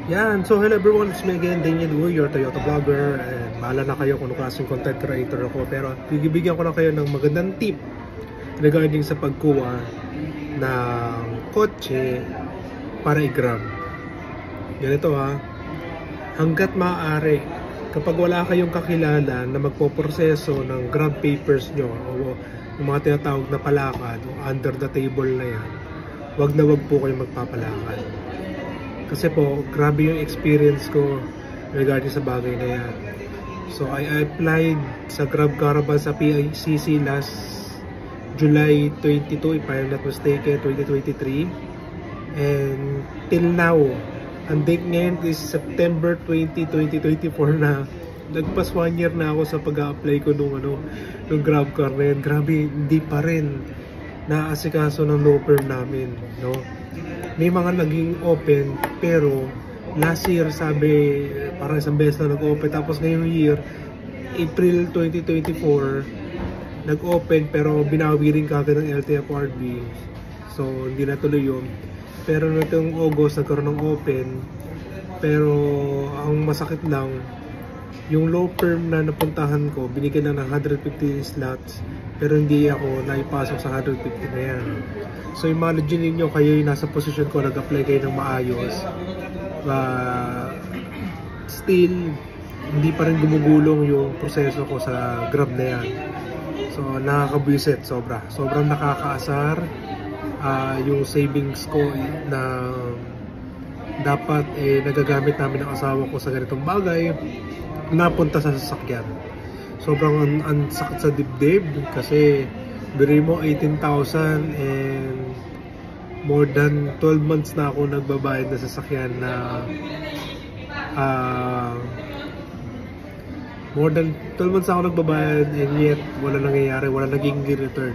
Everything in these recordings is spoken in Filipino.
Yan, so hello everyone, it's me again, Daniel Wu, your Toyota vlogger. And bahala na kayo kung ano klaseng content creator ako. Pero bibigyan ko na kayo ng magandang tip regarding sa pagkuha ng kotse para i-grab. Ganito ha, hanggat maaari, kapag wala kayong kakilala na magpoproseso ng grab papers nyo o yung mga tinatawag na palakad o under the table na yan, wag na wag po kayong magpapalakad. Kasi po, grabe yung experience ko regarding sa bagay na yan. So, I applied sa Grab Caravan sa PICC last July 22, if I'm not mistaken, 2023. And till now, ang date ngayon is September 20, 2024 na. Nagpas 1 year na ako sa pag-a-apply ko nung Grab car na yan. Grabe, hindi pa rin naasikaso ng law firm namin, no? May mga naging open, pero last year sabi parang isang beses na nag-open, tapos ngayong year April 2024 nag-open pero binawi rin kagad ng LTFRB, so hindi na tuloy yun. Pero nitong August nagkaroon ng open, pero ang masakit lang, yung law firm na napuntahan ko binigyan na ng 150 slots, pero hindi ako naipasok sa 150 na yan. So imagine niyo, kayo yung nasa posisyon ko, nag-apply kayo ng maayos, still hindi pa rin gumugulong yung proseso ko sa Grab na yan. So nakakabwisit, sobrang nakakaasar. Yung savings ko na dapat nagagamit namin ng asawa ko sa ganitong bagay, napunta sa sasakyan. Sobrang sakit sa dibdib kasi biri mo 18,000 and more than 12 months na ako nagbabayad na sasakyan na more than 12 months na ako nagbabayad, and yet wala nangyayari, wala naging return.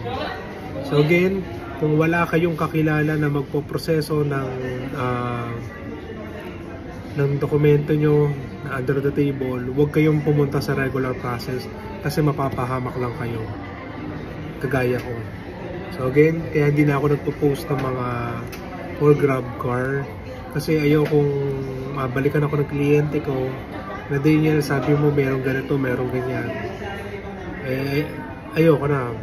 So again, kung wala kayong kakilala na magpoproseso ng dokumento nyo na under the table, huwag kayong pumunta sa regular process kasi mapapahamak lang kayo, kagaya ko. So again, kaya hindi na ako nagpo-post ng mga for Grab car kasi ayokong mabalikan ako ng kliyente ko na Daniel, sabi mo merong ganito, merong ganyan. Ayoko na.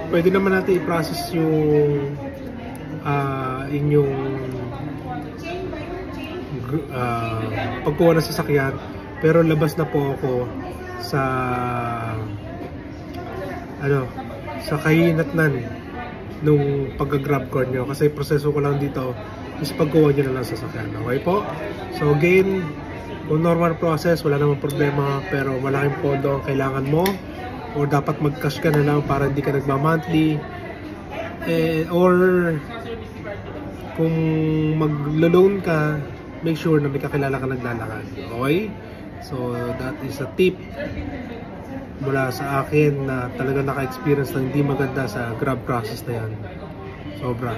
Pwede naman natin i-process yung inyong pagkuha ng sasakyan, pero labas na po ako sa sa kahinatnan nung pag-grab car nyo, kasi proseso ko lang dito is pagkuha nyo na lang sa sasakyan. Okay po? So again, kung normal process, wala namang problema, pero malaking pondo ang kailangan mo, o dapat mag-cash ka na lang para hindi ka nagma-monthly, or kung mag-loan ka, make sure na may kakilala ka naglalakad. Okay? So that is a tip mula sa akin na talaga naka-experience ng hindi maganda sa Grab process na yan. Sobra.